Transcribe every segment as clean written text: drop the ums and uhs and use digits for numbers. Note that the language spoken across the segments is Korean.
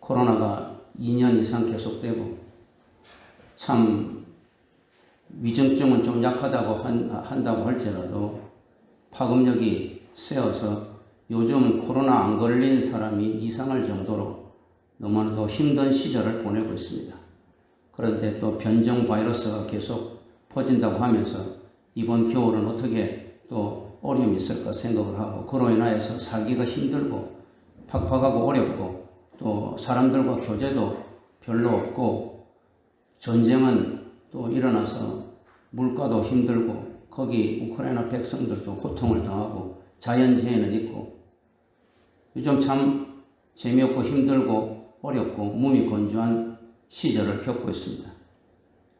코로나가 2년 이상 계속되고 참 위중증은 좀 약하다고 한다고 할지라도 파급력이 세어서 요즘 코로나 안 걸린 사람이 이상할 정도로 너무나도 힘든 시절을 보내고 있습니다. 그런데 또 변종 바이러스가 계속 퍼진다고 하면서 이번 겨울은 어떻게 또 어려움이 있을까 생각을 하고, 그로 인하여서 살기가 힘들고 팍팍하고 어렵고 또 사람들과 교제도 별로 없고 전쟁은 또 일어나서 물가도 힘들고 거기 우크라이나 백성들도 고통을 당하고 자연재해는 있고 요즘 참 재미없고 힘들고 어렵고 몸이 건조한 시절을 겪고 있습니다.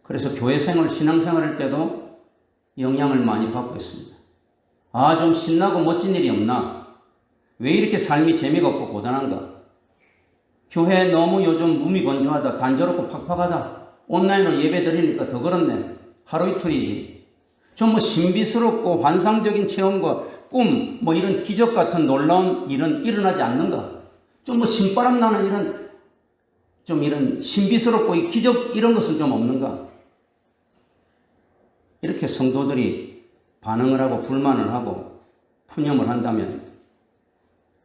그래서 교회생활, 신앙생활 할 때도 영향을 많이 받고 있습니다. 좀 신나고 멋진 일이 없나? 왜 이렇게 삶이 재미가 없고 고단한가? 교회 너무 요즘 몸이 건조하다, 단조롭고 팍팍하다, 온라인으로 예배 드리니까 더 그렇네. 하루 이틀이지. 좀 신비스럽고 환상적인 체험과 꿈, 이런 기적 같은 놀라운 일은 일어나지 않는가? 좀 신바람 나는 이런 신비스럽고 이 기적 이런 것은 좀 없는가? 이렇게 성도들이 반응을 하고 불만을 하고 푸념을 한다면,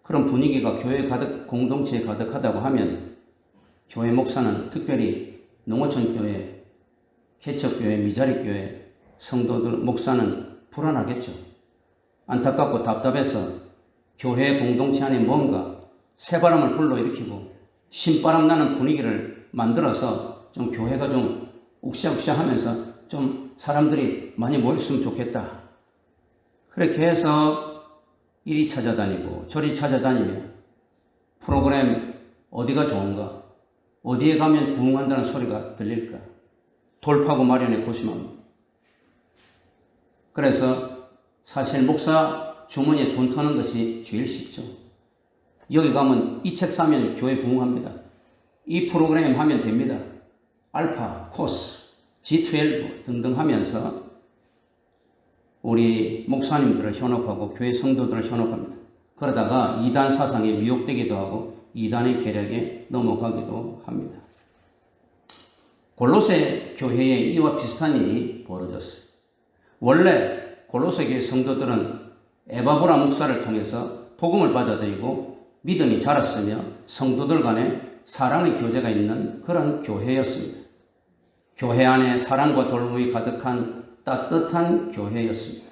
그런 분위기가 교회 가득, 공동체에 가득하다고 하면 교회 목사는, 특별히 농어촌교회, 개척교회, 미자립교회 성도들, 목사는 불안하겠죠. 안타깝고 답답해서 교회 공동체 안에 뭔가 새바람을 불러일으키고 신바람 나는 분위기를 만들어서 좀 교회가 좀 욱샤욱샤 하면서 좀 사람들이 많이 모였으면 좋겠다. 그렇게 해서 이리 찾아다니고 저리 찾아다니며 프로그램 어디가 좋은가? 어디에 가면 부흥한다는 소리가 들릴까? 돌파구 마련에 고심합니다. 그래서 사실 목사 주머니에 돈 터는 것이 제일 쉽죠. 여기 가면 이 책 사면 교회 부흥합니다. 이 프로그램 하면 됩니다. 알파, 코스, G12 등등 하면서 우리 목사님들을 현혹하고 교회 성도들을 현혹합니다. 그러다가 이단 사상에 미혹되기도 하고 이단의 계략에 넘어가기도 합니다. 골로새 교회에 이와 비슷한 일이 벌어졌어요. 원래 골로새 교회 성도들은 에바브라 목사를 통해서 복음을 받아들이고 믿음이 자랐으며 성도들 간에 사랑의 교제가 있는 그런 교회였습니다. 교회 안에 사랑과 돌봄이 가득한 따뜻한 교회였습니다.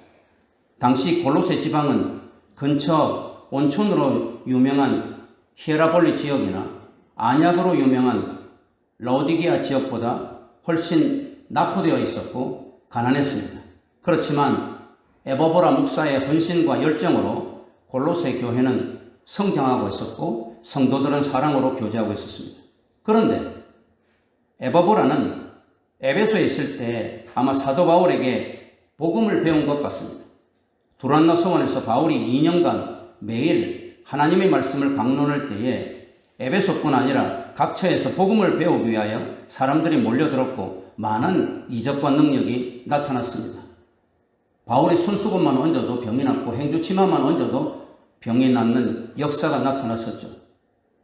당시 골로새 지방은 근처 온천으로 유명한 히에라볼리 지역이나 안약으로 유명한 라오디게아 지역보다 훨씬 낙후되어 있었고 가난했습니다. 그렇지만 에바브라 목사의 헌신과 열정으로 골로새 교회는 성장하고 있었고 성도들은 사랑으로 교제하고 있었습니다. 그런데 에바브라는 에베소에 있을 때 아마 사도 바울에게 복음을 배운 것 같습니다. 두란노 성원에서 바울이 2년간 매일 하나님의 말씀을 강론할 때에 에베소뿐 아니라 각처에서 복음을 배우기 위하여 사람들이 몰려들었고 많은 이적과 능력이 나타났습니다. 바울이 손수건만 얹어도 병이 낫고 행주치마만 얹어도 병이 낫는 역사가 나타났었죠.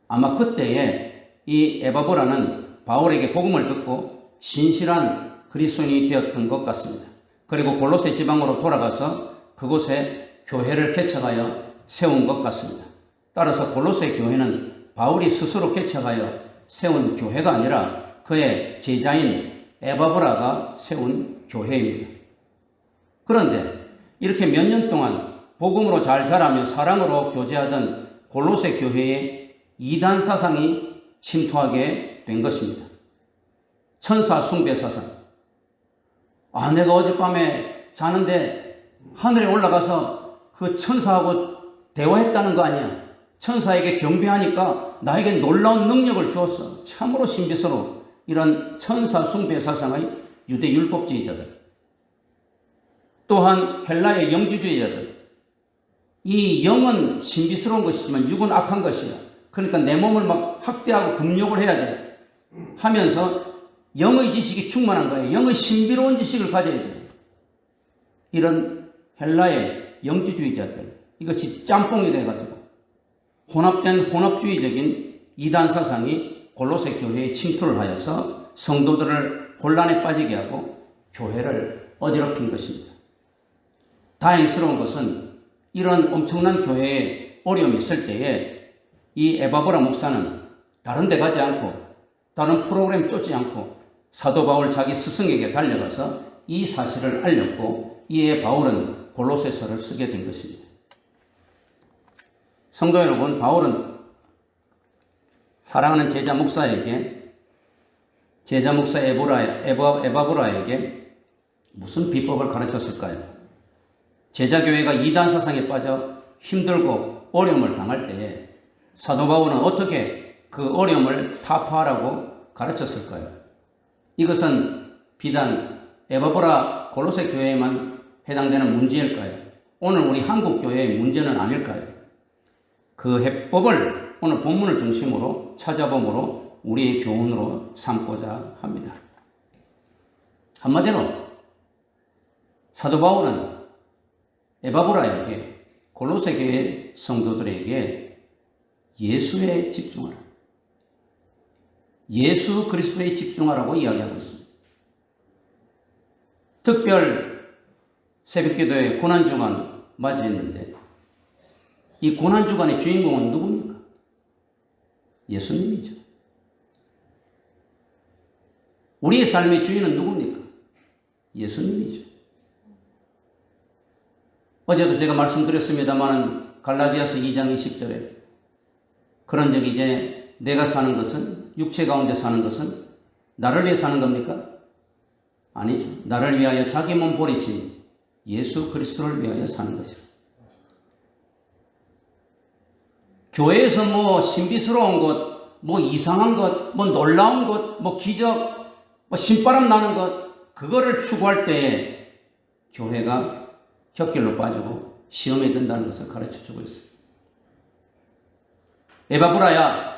아마 그때에 이 에바브라는 바울에게 복음을 듣고 신실한 그리스도인이 되었던 것 같습니다. 그리고 골로새 지방으로 돌아가서 그곳에 교회를 개척하여 세운 것 같습니다. 따라서 골로새 교회는 바울이 스스로 개척하여 세운 교회가 아니라 그의 제자인 에바브라가 세운 교회입니다. 그런데 이렇게 몇 년 동안 복음으로 잘 자라며 사랑으로 교제하던 골로새 교회에 이단 사상이 침투하게 된 것입니다. 천사 숭배 사상. 내가 어젯밤에 자는데 하늘에 올라가서 그 천사하고 대화했다는 거 아니야. 천사에게 경배하니까 나에게 놀라운 능력을 주었어. 참으로 신비스러워. 이런 천사 숭배 사상의 유대 율법주의자들. 또한 헬라의 영지주의자들. 이 영은 신비스러운 것이지만 육은 악한 것이야. 그러니까 내 몸을 막 학대하고 금욕을 해야 돼. 하면서 영의 지식이 충만한 거예요. 영의 신비로운 지식을 가져야 돼. 이런 헬라의 영지주의자들. 이것이 짬뽕이 돼가지고 혼합된 혼합주의적인 이단 사상이 골로새 교회에 침투를 하여서 성도들을 혼란에 빠지게 하고 교회를 어지럽힌 것입니다. 다행스러운 것은 이런 엄청난 교회에 어려움이 있을 때에 이 에바브라 목사는 다른 데 가지 않고 다른 프로그램 쫓지 않고 사도 바울 자기 스승에게 달려가서 이 사실을 알렸고 이에 바울은 골로새서를 쓰게 된 것입니다. 성도 여러분, 바울은 사랑하는 제자 목사에게 제자 목사 에바브라에게 무슨 비법을 가르쳤을까요? 제자 교회가 이단 사상에 빠져 힘들고 어려움을 당할 때에 사도 바울은 어떻게 그 어려움을 타파하라고 가르쳤을까요? 이것은 비단 에바브라 골로새 교회에만 해당되는 문제일까요? 오늘 우리 한국 교회의 문제는 아닐까요? 그 해법을 오늘 본문을 중심으로 찾아봄으로 우리의 교훈으로 삼고자 합니다. 한마디로 사도 바울은 에바브라에게 골로새 교회 성도들에게 예수에 집중하라, 예수 그리스도에 집중하라고 이야기하고 있습니다. 특별 새벽기도의 고난주간 맞이했는데 이 고난주간의 주인공은 누굽니까? 예수님이죠. 우리의 삶의 주인은 누굽니까? 예수님이죠. 어제도 제가 말씀드렸습니다만 갈라디아서 2장 20절에 그런 적 이제 내가 사는 것은 육체 가운데 사는 것은 나를 위해 사는 겁니까? 아니죠. 나를 위하여 자기 몸 버리신 예수 그리스도를 위하여 사는 것이죠. 교회에서 뭐 신비스러운 것, 뭐 이상한 것, 뭐 놀라운 것, 뭐 기적, 뭐 신바람 나는 것, 그거를 추구할 때에 교회가 혁길로 빠지고 시험에 든다는 것을 가르쳐주고 있습니다. 에바브라야,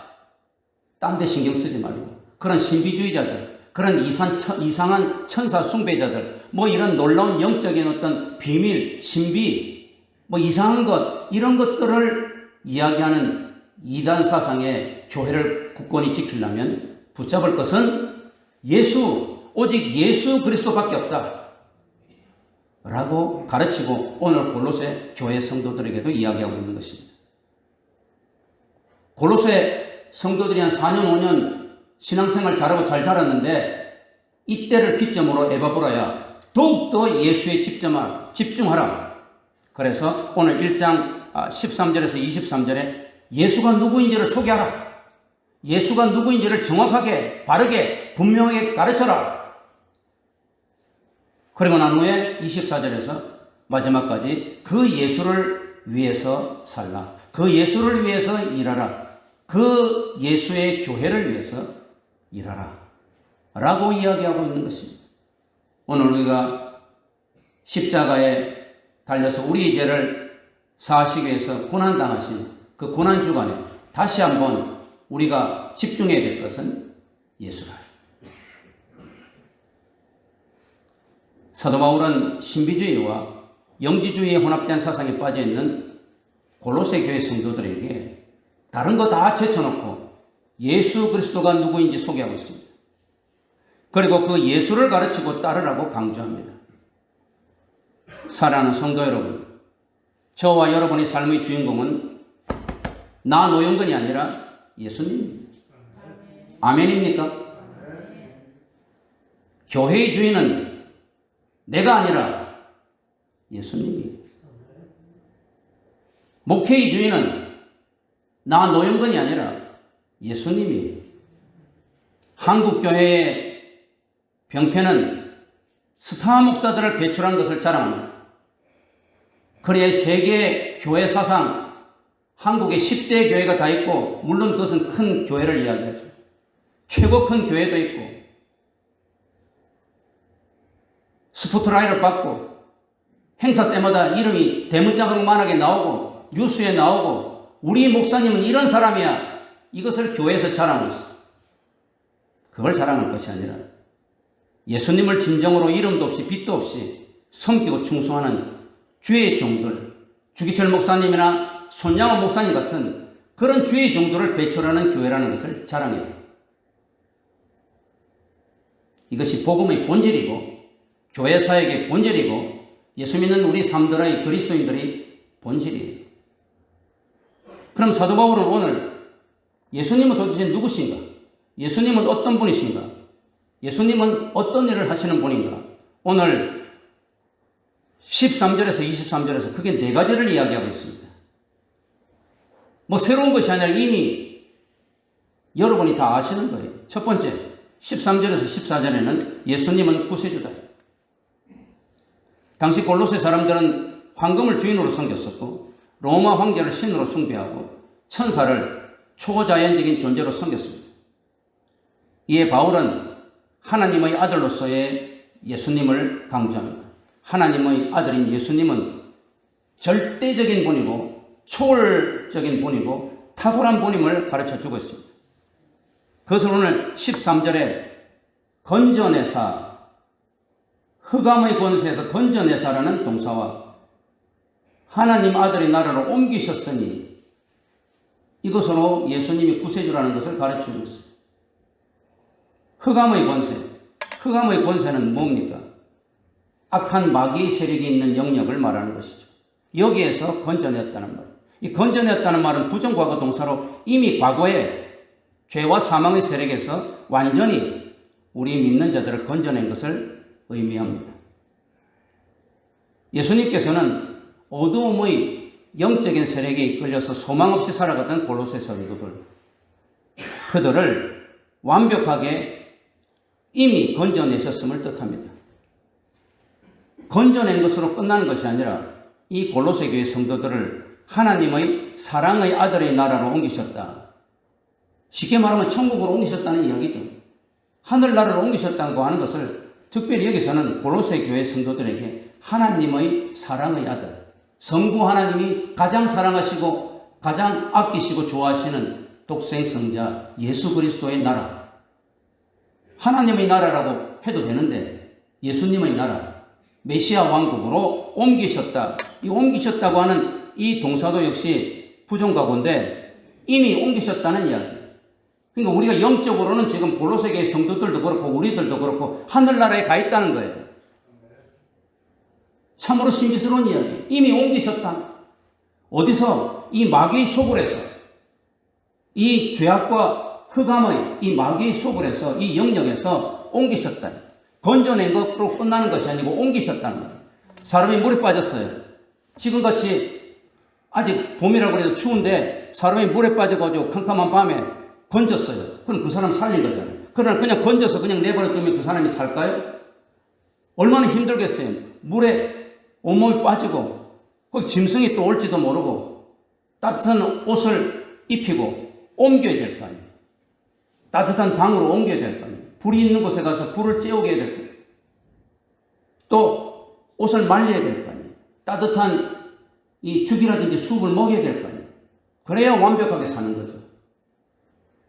딴 데 신경 쓰지 말고 그런 신비주의자들, 그런 이상한 천사 숭배자들, 뭐 이런 놀라운 영적인 어떤 비밀, 신비, 뭐 이상한 것, 이런 것들을 이야기하는 이단 사상의 교회를 굳건히 지키려면 붙잡을 것은 예수, 오직 예수 그리스도밖에 없다 라고 가르치고 오늘 골로새 교회 성도들에게도 이야기하고 있는 것입니다. 골로새 성도들이 한 4년 5년 신앙생활 잘하고 잘 자랐는데 이때를 기점으로 에바브라야 더욱더 예수에 집중하라. 그래서 오늘 1장 13절에서 23절에 예수가 누구인지를 소개하라. 예수가 누구인지를 정확하게 바르게 분명하게 가르쳐라. 그리고 난 후에 24절에서 마지막까지 그 예수를 위해서 살라. 그 예수를 위해서 일하라. 그 예수의 교회를 위해서 일하라. 라고 이야기하고 있는 것입니다. 오늘 우리가 십자가에 달려서 우리의 죄를 사하시기 위해서 고난당하신 그 고난주간에 다시 한번 우리가 집중해야 될 것은 예수라. 사도 바울은 신비주의와 영지주의에 혼합된 사상에 빠져있는 골로새 교회 성도들에게 다른 거 다 제쳐놓고 예수 그리스도가 누구인지 소개하고 있습니다. 그리고 그 예수를 가르치고 따르라고 강조합니다. 사랑하는 성도 여러분, 저와 여러분의 삶의 주인공은 나 노영근이 아니라 예수님입니다. 아멘입니까? 교회의 주인은 내가 아니라 예수님이. 목회의 주인은 나 노영근이 아니라 예수님이. 한국교회의 병폐는 스타 목사들을 배출한 것을 자랑합니다. 그래야 세계 교회 사상, 한국에 10대 교회가 다 있고, 물론 그것은 큰 교회를 이야기하죠. 최고 큰 교회도 있고, 스포트라이트를 받고, 행사 때마다 이름이 대문짝만하게 나오고, 뉴스에 나오고, 우리 목사님은 이런 사람이야. 이것을 교회에서 자랑하고 있어. 그걸 자랑할 것이 아니라, 예수님을 진정으로 이름도 없이 빛도 없이 섬기고 충성하는 주의 종들, 주기철 목사님이나 손양호 목사님 같은 그런 주의 정도를 배출하는 교회라는 것을 자랑해요. 이것이 복음의 본질이고 교회 사역의 본질이고 예수 믿는 우리 삶들의 그리스도인들의 본질이에요. 그럼 사도 바울은 오늘 예수님은 도대체 누구신가? 예수님은 어떤 분이신가? 예수님은 어떤 일을 하시는 분인가? 오늘 13절에서 23절에서 크게 네 가지를 이야기하고 있습니다. 뭐 새로운 것이 아니라 이미 여러분이 다 아시는 거예요. 첫 번째, 13절에서 14절에는 예수님은 구세주다. 당시 골로새 사람들은 황금을 주인으로 섬겼었고 로마 황제를 신으로 숭배하고 천사를 초자연적인 존재로 섬겼습니다. 이에 바울은 하나님의 아들로서의 예수님을 강조합니다. 하나님의 아들인 예수님은 절대적인 분이고 초월적인 분이고 탁월한 분임을 가르쳐주고 있습니다. 그것을 오늘 13절에 건져내사, 흑암의 권세에서 건져내사라는 동사와 하나님 아들의 나라로 옮기셨으니 이것으로 예수님이 구세주라는 것을 가르치고 있습니다. 흑암의 권세, 흑암의 권세는 뭡니까? 악한 마귀의 세력이 있는 영역을 말하는 것이죠. 여기에서 건져냈다는 말. 이 건져냈다는 말은 부정과거 동사로 이미 과거에 죄와 사망의 세력에서 완전히 우리 믿는 자들을 건져낸 것을 의미합니다. 예수님께서는 어두움의 영적인 세력에 이끌려서 소망 없이 살아가던 골로새 성도들, 그들을 완벽하게 이미 건져내셨음을 뜻합니다. 건져낸 것으로 끝나는 것이 아니라 이 골로새 교회 성도들을 하나님의 사랑의 아들의 나라로 옮기셨다. 쉽게 말하면 천국으로 옮기셨다는 이야기죠. 하늘나라로 옮기셨다고 하는 것을 특별히 여기서는 골로새 교회 성도들에게 하나님의 사랑의 아들, 성부 하나님이 가장 사랑하시고 가장 아끼시고 좋아하시는 독생 성자 예수 그리스도의 나라, 하나님의 나라라고 해도 되는데 예수님의 나라, 메시아 왕국으로 옮기셨다. 이 옮기셨다고 하는 이 동사도 역시 부정과거인데 이미 옮기셨다는 이야기. 그러니까 우리가 영적으로는 지금 골로새 교회 성도들도 그렇고 우리들도 그렇고 하늘나라에 가 있다는 거예요. 참으로 신비스러운 이야기. 이미 옮기셨다. 어디서? 이 마귀의 속을 해서, 이 죄악과 흑암의 이 마귀의 속을 해서 이 영역에서 옮기셨다. 건져낸 것으로 끝나는 것이 아니고 옮기셨다는 거예요. 사람이 물에 빠졌어요. 지금같이 아직 봄이라고 해도 추운데 사람이 물에 빠져가지고 캄캄한 밤에 건졌어요. 그럼 그 사람 살린 거잖아요. 그러나 그냥 건져서 그냥 내버려두면 그 사람이 살까요? 얼마나 힘들겠어요. 물에 온몸이 빠지고 거기 짐승이 또 올지도 모르고 따뜻한 옷을 입히고 옮겨야 될 거 아니에요. 따뜻한 방으로 옮겨야 될 거 아니에요. 불이 있는 곳에 가서 불을 쬐우게 될 거예요. 또 옷을 말려야 될 거 아니에요. 따뜻한 이 죽이라든지 숲을 먹여야 될 거 아니에요. 그래야 완벽하게 사는 거죠.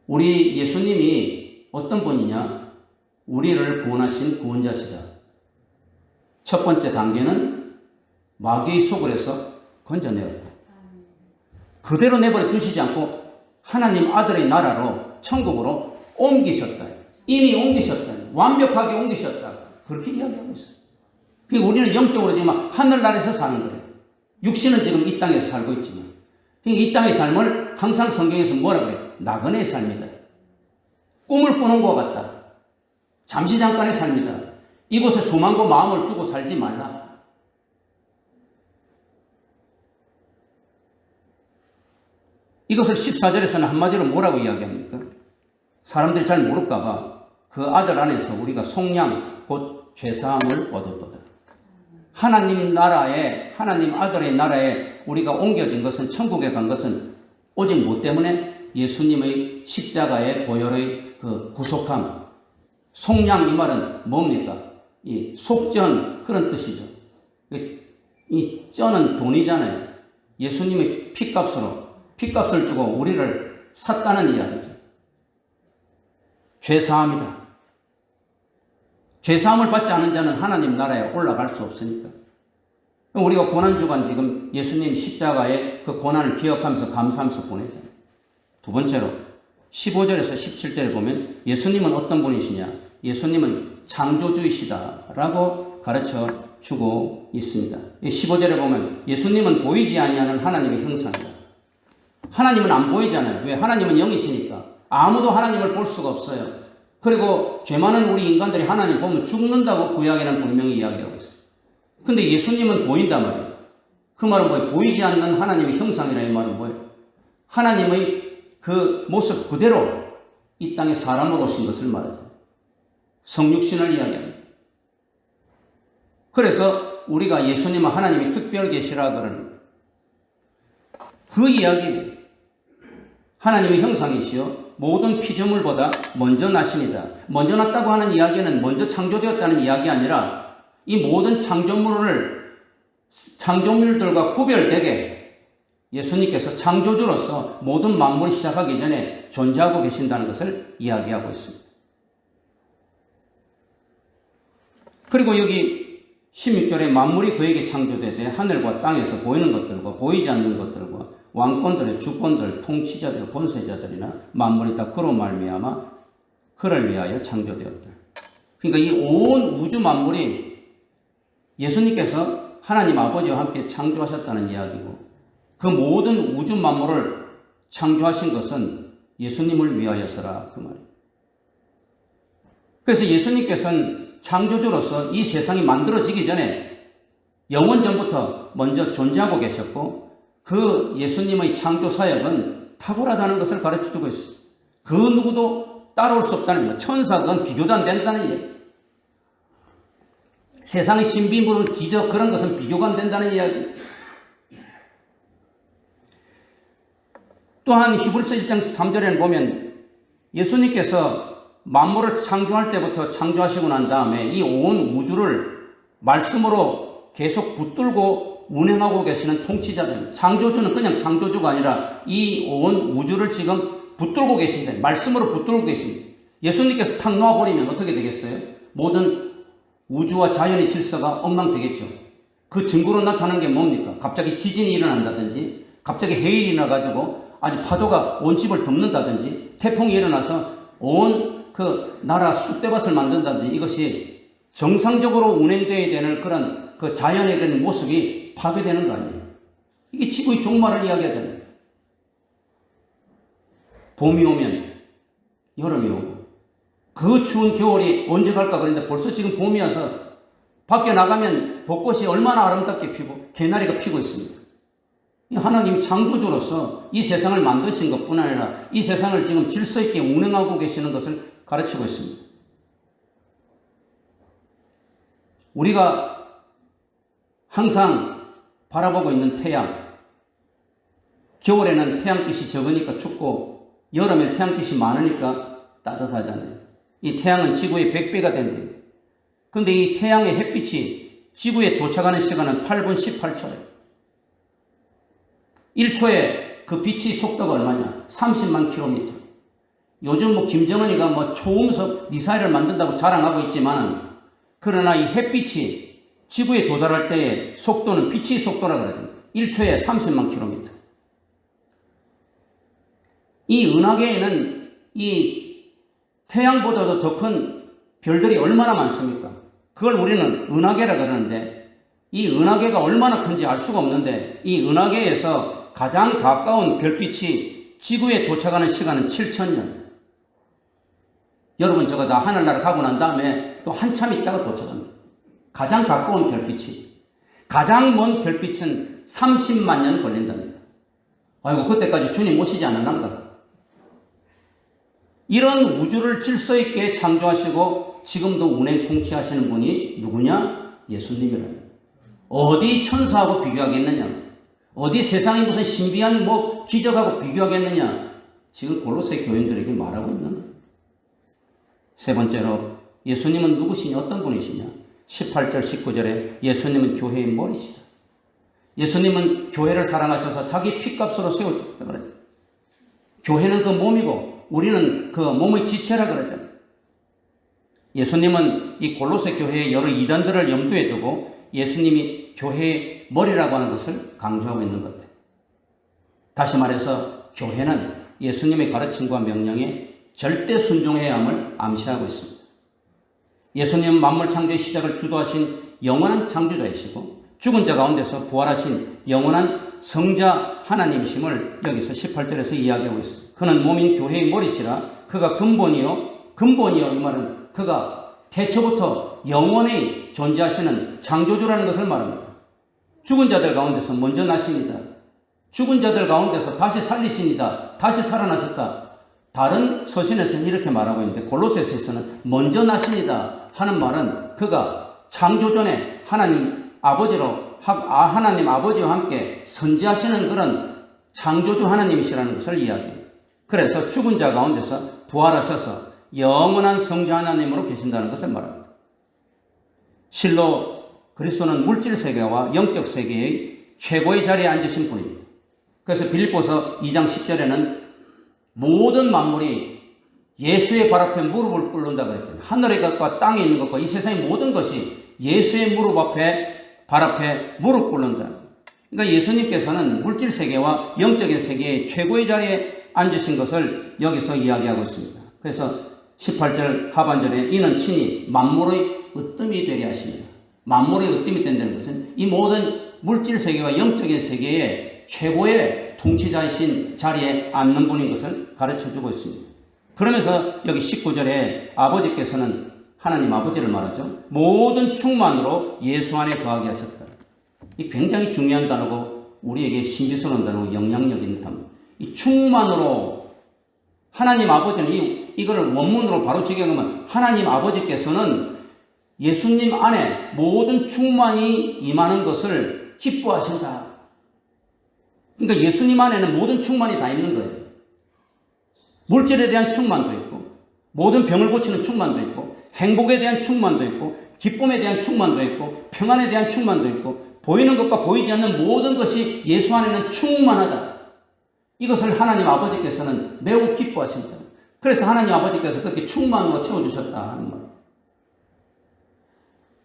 우리 예수님이 어떤 분이냐? 우리를 구원하신 구원자시다. 첫 번째 단계는 마귀의 속을 해서 건져내었고 그대로 내버려 두시지 않고 하나님 아들의 나라로 천국으로 옮기셨다. 이미 옮기셨다. 완벽하게 옮기셨다. 그렇게 이야기하고 있어요. 그러니까 우리는 영적으로 지금 하늘나라에서 사는 거예요. 육신은 지금 이 땅에서 살고 있지만 이 땅의 삶을 항상 성경에서 뭐라 그래요? 나그네의 삶이다. 꿈을 꾸는 것 같다. 잠시 잠깐의 삶이다. 이곳에 소망과 마음을 두고 살지 말라. 이것을 14절에서는 한마디로 뭐라고 이야기합니까? 사람들이 잘 모를까봐 그 아들 안에서 우리가 속량 곧 죄사함을 얻었도다. 하나님 나라에, 하나님 아들의 나라에 우리가 옮겨진 것은, 천국에 간 것은 오직 뭐 때문에? 예수님의 십자가의 보혈의 그 구속함. 속량 이 말은 뭡니까? 이 속전 그런 뜻이죠. 이 쩌는 돈이잖아요. 예수님의 피값을 주고 우리를 샀다는 이야기죠. 죄사함이다. 죄사함을 받지 않은 자는 하나님 나라에 올라갈 수 없으니까. 우리가 고난주간 지금 예수님 십자가의 그 고난을 기억하면서 감사하면서 보내잖아요. 두 번째로 15절에서 17절에 보면 예수님은 어떤 분이시냐? 예수님은 창조주이시다라고 가르쳐 주고 있습니다. 15절에 보면 예수님은 보이지 아니하는 하나님의 형상이다. 하나님은 안 보이잖아요. 왜? 하나님은 영이시니까. 아무도 하나님을 볼 수가 없어요. 그리고 죄 많은 우리 인간들이 하나님 보면 죽는다고 구약에는 분명히 이야기하고 있어요. 근데 예수님은 보인단 말이에요. 그 말은 뭐예요? 보이지 않는 하나님의 형상이라는 말은 뭐예요? 하나님의 그 모습 그대로 이 땅에 사람으로 오신 것을 말하죠. 성육신을 이야기합니다. 그래서 우리가 예수님은 하나님이 특별 계시라 그러는 그 이야기, 하나님의 형상이시여 모든 피조물보다 먼저 나십니다. 먼저 났다고 하는 이야기는 먼저 창조되었다는 이야기 아니라 이 모든 창조물들과 구별되게 예수님께서 창조주로서 모든 만물이 시작하기 전에 존재하고 계신다는 것을 이야기하고 있습니다. 그리고 여기 16절에 만물이 그에게 창조되되 하늘과 땅에서 보이는 것들과 보이지 않는 것들과 왕권들의 주권들, 통치자들, 권세자들이나 만물이 다 그로 말미암아 그를 위하여 창조되었다. 그러니까 이 온 우주 만물이 예수님께서 하나님 아버지와 함께 창조하셨다는 이야기고 그 모든 우주 만물을 창조하신 것은 예수님을 위하여서라 그 말이에요. 그래서 예수님께서는 창조주로서 이 세상이 만들어지기 전에 영원 전부터 먼저 존재하고 계셨고 그 예수님의 창조 사역은 탁월하다는 것을 가르쳐주고 있어요. 그 누구도 따라올 수 없다는 것. 천사건 비교도 안 된다는 이야기. 세상의 신비물, 기적 그런 것은 비교가 안 된다는 이야기. 또한 히브리서 1장 3절에는 보면 예수님께서 만물을 창조할 때부터 창조하시고 난 다음에 이 온 우주를 말씀으로 계속 붙들고 운행하고 계시는 통치자들, 창조주는 그냥 창조주가 아니라 이 온 우주를 지금 붙들고 계신데 말씀으로 붙들고 계십니다. 예수님께서 탁 놓아버리면 어떻게 되겠어요? 모든 우주와 자연의 질서가 엉망되겠죠. 그 증거로 나타나는 게 뭡니까? 갑자기 지진이 일어난다든지 갑자기 해일이 나가지고 아주 파도가 온 집을 덮는다든지 태풍이 일어나서 온 그 나라 쑥대밭을 만든다든지 이것이 정상적으로 운행되어야 되는 그런 그 자연의 그런 모습이 파괴되는 거 아니에요. 이게 지구의 종말을 이야기하잖아요. 봄이 오면 여름이 오고 그 추운 겨울이 언제 갈까 그랬는데 벌써 지금 봄이 와서 밖에 나가면 벚꽃이 얼마나 아름답게 피고 개나리가 피고 있습니다. 하나님 창조주로서 이 세상을 만드신 것뿐 아니라 이 세상을 지금 질서 있게 운행하고 계시는 것을 가르치고 있습니다. 우리가 항상 바라보고 있는 태양, 겨울에는 태양빛이 적으니까 춥고 여름에 태양빛이 많으니까 따뜻하잖아요. 이 태양은 지구의 100배가 된대요. 그런데 이 태양의 햇빛이 지구에 도착하는 시간은 8분 18초예요. 1초에 그 빛의 속도가 얼마냐? 30만 킬로미터. 요즘 김정은이가 초음속 미사일을 만든다고 자랑하고 있지만, 그러나 이 햇빛이 지구에 도달할 때의 속도는 빛의 속도라 그러거든요. 1초에 30만 킬로미터. 이 은하계에는 이 태양보다도 더 큰 별들이 얼마나 많습니까? 그걸 우리는 은하계라 그러는데, 이 은하계가 얼마나 큰지 알 수가 없는데, 이 은하계에서 가장 가까운 별빛이 지구에 도착하는 시간은 7,000년. 여러분 저거 다 하늘나라 가고 난 다음에 또 한참 있다가 도착합니다. 가장 가까운 별빛이. 가장 먼 별빛은 30만 년 걸린답니다. 아이고 그때까지 주님 오시지 않았는가? 이런 우주를 질서 있게 창조하시고 지금도 운행 통치하시는 분이 누구냐? 예수님이라는. 어디 천사하고 비교하겠느냐? 어디 세상에 무슨 신비한 기적하고 비교하겠느냐? 지금 골로새 교인들에게 말하고 있는 거예요. 세 번째로 예수님은 누구시냐? 어떤 분이시냐? 18절 19절에 예수님은 교회의 머리시다. 예수님은 교회를 사랑하셔서 자기 피값으로 세워주셨다 그러죠. 교회는 그 몸이고 우리는 그 몸의 지체라 그러죠. 예수님은 이 골로새 교회의 여러 이단들을 염두에 두고 예수님이 교회의 머리라고 하는 것을 강조하고 있는 것 같아요. 다시 말해서 교회는 예수님의 가르침과 명령에 절대 순종해야 함을 암시하고 있습니다. 예수님은 만물 창조의 시작을 주도하신 영원한 창조자이시고 죽은 자 가운데서 부활하신 영원한 성자 하나님이심을 여기서 18절에서 이야기하고 있습니다. 그는 몸인 교회의 머리시라. 그가 근본이요 이 말은 그가 태초부터 영원히 존재하시는 창조주라는 것을 말합니다. 죽은 자들 가운데서 먼저 나십니다. 죽은 자들 가운데서 다시 살리십니다. 다시 살아나셨다. 다른 서신에서는 이렇게 말하고 있는데 골로새서에서는 먼저 나십니다 하는 말은 그가 창조전에 하나님 아버지와 함께 선지하시는 그런 창조주 하나님이시라는 것을 이야기해요. 그래서 죽은 자 가운데서 부활하셔서 영원한 성자 하나님으로 계신다는 것을 말합니다. 실로 그리스도는 물질 세계와 영적 세계의 최고의 자리에 앉으신 분입니다. 그래서 빌립보서 2장 10절에는 모든 만물이 예수의 발 앞에 무릎을 꿇는다 그랬잖아요. 하늘의 것과 땅에 있는 것과 이 세상의 모든 것이 예수의 발 앞에 무릎 꿇는다. 그러니까 예수님께서는 물질 세계와 영적인 세계의 최고의 자리에 앉으신 것을 여기서 이야기하고 있습니다. 그래서 18절 하반절에 이는 친히 만물의 으뜸이 되게 하십니다. 만물의 으뜸이 된다는 것은 이 모든 물질 세계와 영적인 세계의 최고의 통치자이신 자리에 앉는 분인 것을 가르쳐주고 있습니다. 그러면서 여기 19절에 아버지께서는 하나님 아버지를 말하죠. 모든 충만으로 예수 안에 거하게 하셨다. 이 굉장히 중요한 단어고 우리에게 신비스러운 단어고 영향력 있는 단어. 이 충만으로 하나님 아버지는 이거를 원문으로 바로 적용하면 하나님 아버지께서는 예수님 안에 모든 충만이 임하는 것을 기뻐하신다. 그러니까 예수님 안에는 모든 충만이 다 있는 거예요. 물질에 대한 충만도 있고 모든 병을 고치는 충만도 있고 행복에 대한 충만도 있고 기쁨에 대한 충만도 있고 평안에 대한 충만도 있고 보이는 것과 보이지 않는 모든 것이 예수 안에는 충만하다. 이것을 하나님 아버지께서는 매우 기뻐하신다. 그래서 하나님 아버지께서 그렇게 충만으로 채워주셨다 하는 말.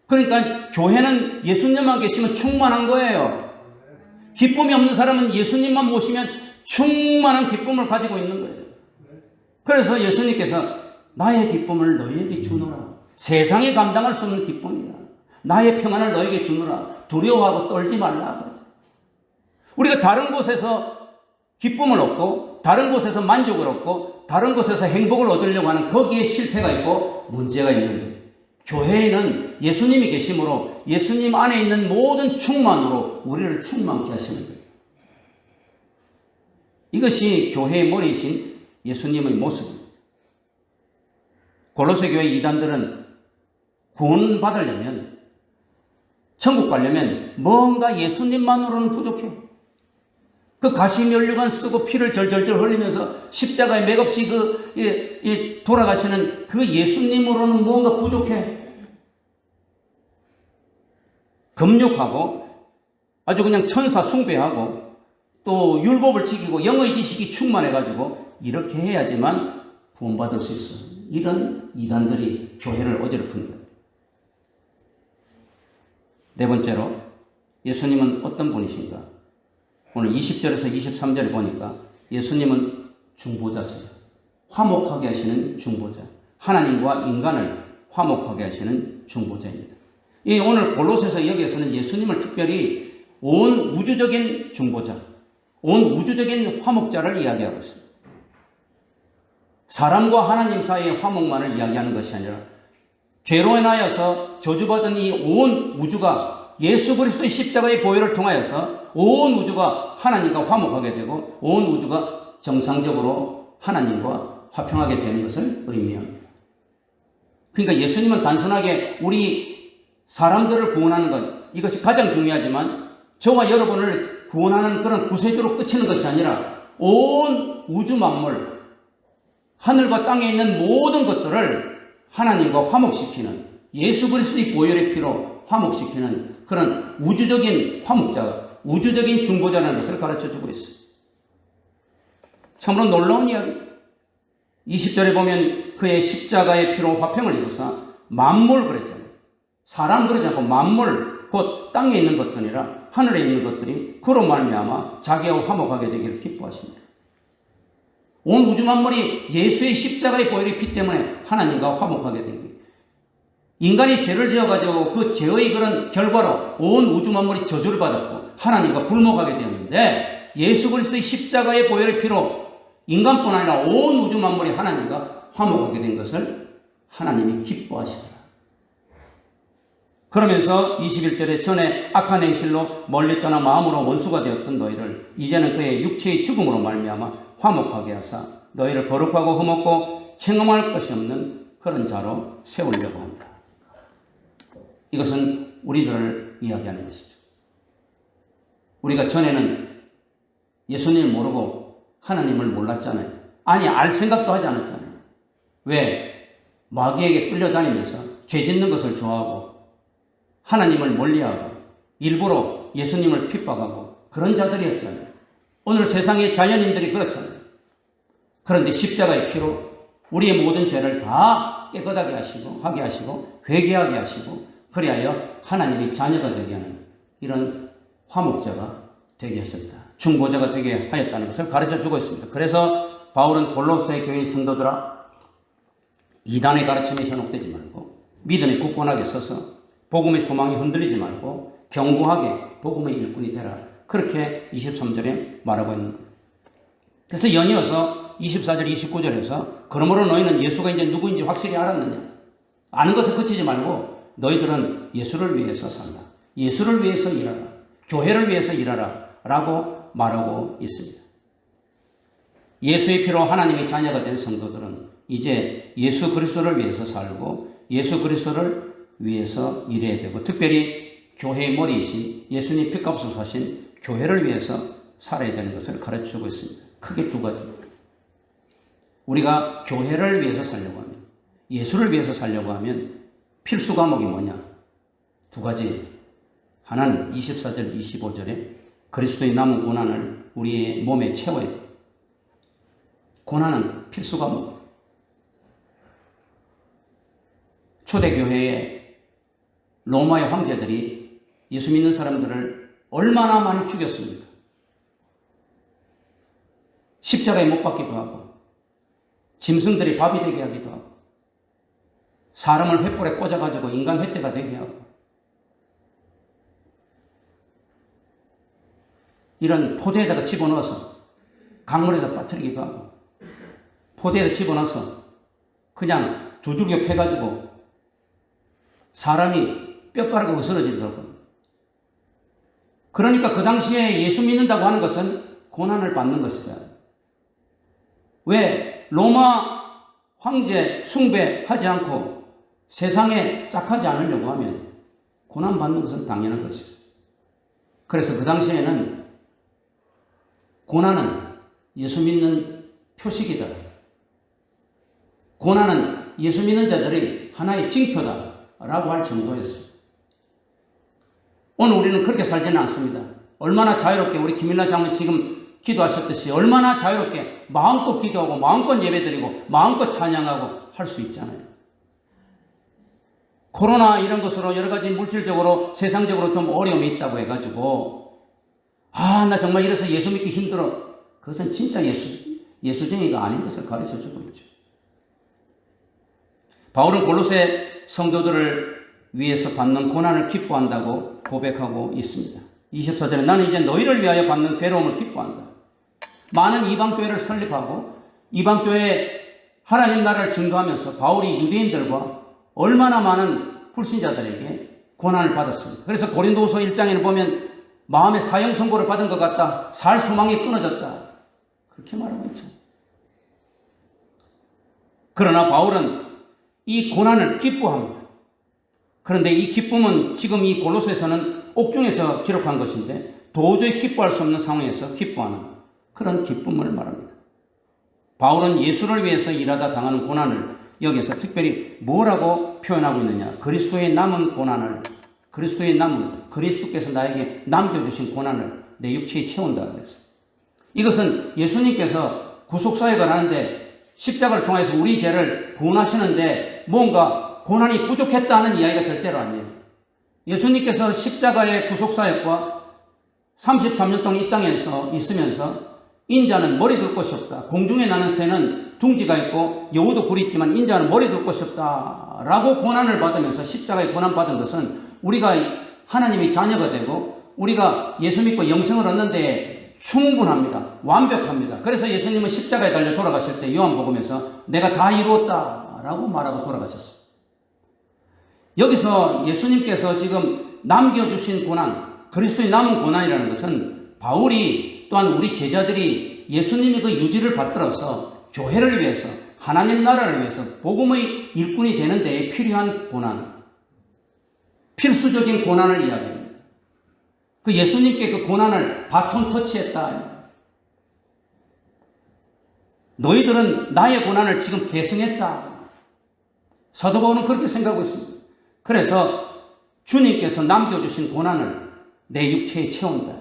그러니까 교회는 예수님만 계시면 충만한 거예요. 기쁨이 없는 사람은 예수님만 모시면 충만한 기쁨을 가지고 있는 거예요. 그래서 예수님께서 나의 기쁨을 너희에게 주노라. 세상에 감당할 수 없는 기쁨이라. 나의 평안을 너희에게 주노라. 두려워하고 떨지 말라. 우리가 다른 곳에서 기쁨을 얻고 다른 곳에서 만족을 얻고 다른 곳에서 행복을 얻으려고 하는 거기에 실패가 있고 문제가 있는 거예요. 교회에는 예수님이 계심으로 예수님 안에 있는 모든 충만으로 우리를 충만케 하시는 거예요. 이것이 교회의 머리이신 예수님의 모습입니다. 골로새 교회 이단들은 구원받으려면 천국 가려면 뭔가 예수님만으로는 부족해. 그 가시면류관 쓰고 피를 절절절 흘리면서 십자가에 맥없이 돌아가시는 그 예수님으로는 뭔가 부족해. 금욕하고 아주 그냥 천사 숭배하고 또 율법을 지키고 영의 지식이 충만해가지고 이렇게 해야지만 구원받을 수 있어. 이런 이단들이 교회를 어지럽힌 거예요. 네 번째로 예수님은 어떤 분이신가? 오늘 20절에서 23절을 보니까 예수님은 중보자세요. 화목하게 하시는 중보자. 하나님과 인간을 화목하게 하시는 중보자입니다. 이 오늘 골로새서 여기에서는 예수님을 특별히 온 우주적인 중보자, 온 우주적인 화목자를 이야기하고 있습니다. 사람과 하나님 사이의 화목만을 이야기하는 것이 아니라 죄로 인하여서 저주받은 이 온 우주가 예수 그리스도의 십자가의 보혈을 통하여서 온 우주가 하나님과 화목하게 되고 온 우주가 정상적으로 하나님과 화평하게 되는 것을 의미합니다. 그러니까 예수님은 단순하게 우리 사람들을 구원하는 것, 이것이 가장 중요하지만 저와 여러분을 구원하는 그런 구세주로 끝이는 것이 아니라 온 우주 만물, 하늘과 땅에 있는 모든 것들을 하나님과 화목시키는 예수 그리스도의 보혈의 피로 화목시키는 그런 우주적인 화목자, 우주적인 중보자라는 것을 가르쳐주고 있습니다. 참으로 놀라운 이야기. 20절에 보면 그의 십자가의 피로 화평을 이루사 만물 그랬잖아요. 사람 그러지 않고 만물, 곧 땅에 있는 것들이라 하늘에 있는 것들이 그로 말미암아 자기와 화목하게 되기를 기뻐하십니다. 온 우주 만물이 예수의 십자가의 보혈의 피 때문에 하나님과 화목하게 된 거예요. 인간이 죄를 지어가지고 그 죄의 그런 결과로 온 우주 만물이 저주를 받았고 하나님과 불목하게 되었는데, 예수 그리스도의 십자가의 보혈의 피로 인간뿐 아니라 온 우주 만물이 하나님과 화목하게 된 것을 하나님이 기뻐하시더라. 그러면서 21절에 전에 악한 행실로 멀리 떠나 마음으로 원수가 되었던 너희를 이제는 그의 육체의 죽음으로 말미암아 화목하게 하사 너희를 거룩하고 흠없고 책망할 것이 없는 그런 자로 세우려고 한다. 이것은 우리들을 이야기하는 것이죠. 우리가 전에는 예수님을 모르고 하나님을 몰랐잖아요. 아니, 알 생각도 하지 않았잖아요. 왜? 마귀에게 끌려다니면서 죄 짓는 것을 좋아하고 하나님을 멀리하고 일부러 예수님을 핍박하고 그런 자들이었잖아요. 오늘 세상의 자연인들이 그렇잖아요. 그런데 십자가의 피로 우리의 모든 죄를 다 깨끗하게 하게 하시고 회개하게 하시고 그리하여 하나님의 자녀가 되게 하는 이런 화목자가 되게 하셨다. 중보자가 되게 하였다는 것을 가르쳐 주고 있습니다. 그래서 바울은 골로새 교회 성도들아, 이단의 가르침에 현혹되지 말고 믿음에 굳건하게 서서 복음의 소망이 흔들리지 말고 견고하게 복음의 일꾼이 되라. 그렇게 23절에 말하고 있는 거예요. 그래서 연이어서 24절, 29절에서 그러므로 너희는 예수가 이제 누구인지 확실히 알았느냐? 아는 것에 그치지 말고 너희들은 예수를 위해서 산다. 예수를 위해서 일하라. 교회를 위해서 일하라. 라고 말하고 있습니다. 예수의 피로 하나님의 자녀가 된 성도들은 이제 예수 그리스도를 위해서 살고 예수 그리스도를 위해서 일해야 되고, 특별히 교회의 머리이신 예수님 피값을 사신 교회를 위해서 살아야 되는 것을 가르쳐주고 있습니다. 크게 두 가지. 우리가 교회를 위해서 살려고 하면, 예수를 위해서 살려고 하면 필수 과목이 뭐냐? 두 가지. 하나는 24절, 25절에 그리스도의 남은 고난을 우리의 몸에 채워야 돼. 고난은 필수 과목. 초대교회에 로마의 황제들이 예수 믿는 사람들을 얼마나 많이 죽였습니까? 십자가에 못 박기도 하고, 짐승들이 밥이 되게 하기도 하고, 사람을 횃불에 꽂아가지고 인간 횟대가 되게 하고, 이런 포대에다가 집어넣어서 강물에다 빠뜨리기도 하고, 포대에다 집어넣어서 그냥 두들겨 패가지고 사람이 뼈가루가 으스러지더라고요. 그러니까 그 당시에 예수 믿는다고 하는 것은 고난을 받는 것이다. 왜? 로마 황제 숭배하지 않고 세상에 짝하지 않으려고 하면 고난받는 것은 당연한 것이죠. 그래서 그 당시에는 고난은 예수 믿는 표식이다. 고난은 예수 믿는 자들의 하나의 징표다. 라고 할 정도였어요. 오늘 우리는 그렇게 살지는 않습니다. 얼마나 자유롭게 우리 김일라 장로님 지금 기도하셨듯이 얼마나 자유롭게 마음껏 기도하고 마음껏 예배드리고 마음껏 찬양하고 할 수 있잖아요. 코로나 이런 것으로 여러 가지 물질적으로 세상적으로 좀 어려움이 있다고 해가지고 나 정말 이래서 예수 믿기 힘들어. 그것은 진짜 예수쟁이가 아닌 것을 가르쳐주고 있죠. 바울은 골로새 성도들을 위해서 받는 고난을 기뻐한다고 고백하고 있습니다. 24절에 나는 이제 너희를 위하여 받는 괴로움을 기뻐한다. 많은 이방교회를 설립하고 이방교회에 하나님 나라를 증거하면서 바울이 유대인들과 얼마나 많은 불신자들에게 고난을 받았습니다. 그래서 고린도후서 1장에는 보면 마음에 사형 선고를 받은 것 같다. 살 소망이 끊어졌다. 그렇게 말하고 있죠. 그러나 바울은 이 고난을 기뻐합니다. 그런데 이 기쁨은 지금 이 골로새서는 옥중에서 기록한 것인데 도저히 기뻐할 수 없는 상황에서 기뻐하는 그런 기쁨을 말합니다. 바울은 예수를 위해서 일하다 당하는 고난을 여기서 특별히 뭐라고 표현하고 있느냐? 그리스도의 남은 고난을, 그리스도께서 나에게 남겨주신 고난을 내 육체에 채운다 그랬어요. 이것은 예수님께서 구속사역을 하는데 십자가를 통해서 우리 죄를 구원하시는데 뭔가 고난이 부족했다는 이야기가 절대로 아니에요. 예수님께서 십자가의 구속사역과 33년 동안 이 땅에서 있으면서 인자는 머리 둘 곳이 없다. 공중에 나는 새는 둥지가 있고 여우도 굴이 있지만 인자는 머리 둘 곳이 없다. 라고 고난을 받으면서 십자가에 고난받은 것은 우리가 하나님의 자녀가 되고 우리가 예수 믿고 영생을 얻는데 충분합니다. 완벽합니다. 그래서 예수님은 십자가에 달려 돌아가실 때 요한복음에서 내가 다 이루었다 라고 말하고 돌아가셨어요. 여기서 예수님께서 지금 남겨주신 고난, 그리스도의 남은 고난이라는 것은 바울이 또한 우리 제자들이 예수님의 그 유지를 받들어서 교회를 위해서, 하나님 나라를 위해서 복음의 일꾼이 되는 데에 필요한 고난, 필수적인 고난을 이야기합니다. 그 예수님께 그 고난을 바톤 터치했다. 너희들은 나의 고난을 지금 계승했다. 사도 바울은 그렇게 생각하고 있습니다. 그래서 주님께서 남겨주신 고난을 내 육체에 채운다.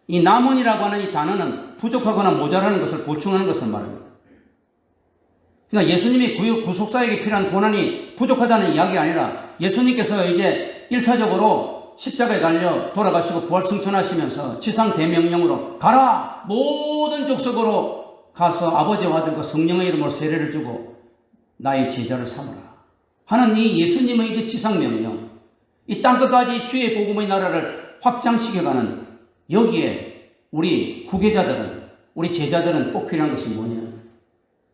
이 남은이라고 하는 이 단어는 부족하거나 모자라는 것을 보충하는 것을 말합니다. 그러니까 예수님이 구속사에게 필요한 고난이 부족하다는 이야기가 아니라 예수님께서 이제 1차적으로 십자가에 달려 돌아가시고 부활승천하시면서 지상 대명령으로 가라! 모든 족속으로 가서 아버지와 아들과 성령의 이름으로 세례를 주고 나의 제자를 삼으라 하는 이 예수님의 그 지상 명령, 이 땅끝까지 주의 복음의 나라를 확장시켜가는 여기에 우리 후계자들은, 우리 제자들은 꼭 필요한 것이 뭐냐?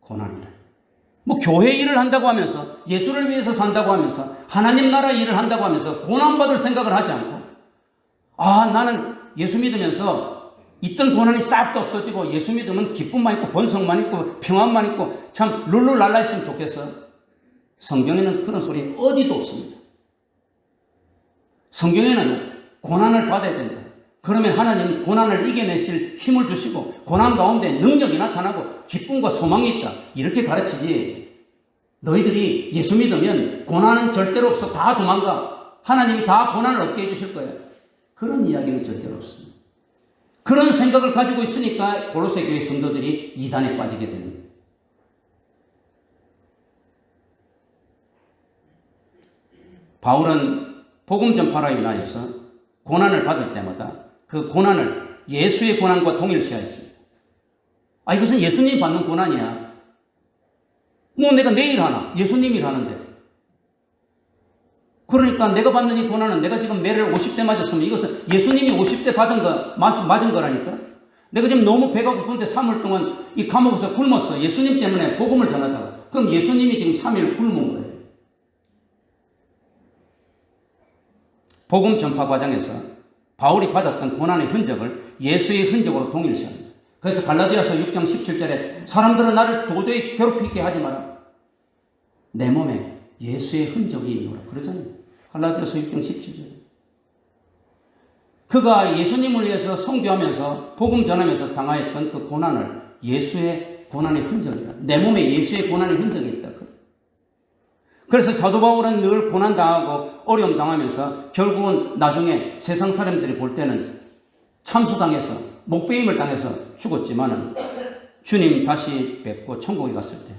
고난이라. 뭐 교회 일을 한다고 하면서, 예수를 위해서 산다고 하면서, 하나님 나라 일을 한다고 하면서 고난받을 생각을 하지 않고, 나는 예수 믿으면서 있던 고난이 싹 다 없어지고 예수 믿으면 기쁨만 있고 번성만 있고 평안만 있고 참 룰루랄라 있으면 좋겠어. 성경에는 그런 소리 어디도 없습니다. 성경에는 고난을 받아야 된다. 그러면 하나님은 고난을 이겨내실 힘을 주시고 고난 가운데 능력이 나타나고 기쁨과 소망이 있다. 이렇게 가르치지. 너희들이 예수 믿으면 고난은 절대로 없어. 다 도망가. 하나님이 다 고난을 얻게 해주실 거예요. 그런 이야기는 절대로 없습니다. 그런 생각을 가지고 있으니까 골로새 교회 성도들이 이단에 빠지게 되는 거예요. 바울은 복음 전파로 인하여서 고난을 받을 때마다 그 고난을 예수의 고난과 동일시하였습니다. 이것은 예수님이 받는 고난이야. 뭐 내가 매일 하나? 예수님이 하는데. 그러니까 내가 받는 이 고난은 내가 지금 매를 50대 맞았으면 이것은 예수님이 50대 맞은 거라니까. 내가 지금 너무 배가 고픈데 3일 동안 이 감옥에서 굶었어. 예수님 때문에 복음을 전하다가. 그럼 예수님이 지금 3일 굶은 거예요. 복음 전파 과정에서 바울이 받았던 고난의 흔적을 예수의 흔적으로 동일시합니다. 그래서 갈라디아서 6장 17절에 사람들은 나를 도저히 괴롭히게 하지 마라. 내 몸에 예수의 흔적이 있노라. 그러잖아요. 갈라디아서 6장 17절. 그가 예수님을 위해서 선교하면서 복음 전하면서 당하였던 그 고난을 예수의 고난의 흔적이라. 내 몸에 예수의 고난의 흔적이 있다. 그래서 사도 바울은 늘 고난당하고 어려움 당하면서 결국은 나중에 세상 사람들이 볼 때는 참수당해서 목베임을 당해서 죽었지만은 주님 다시 뵙고 천국에 갔을 때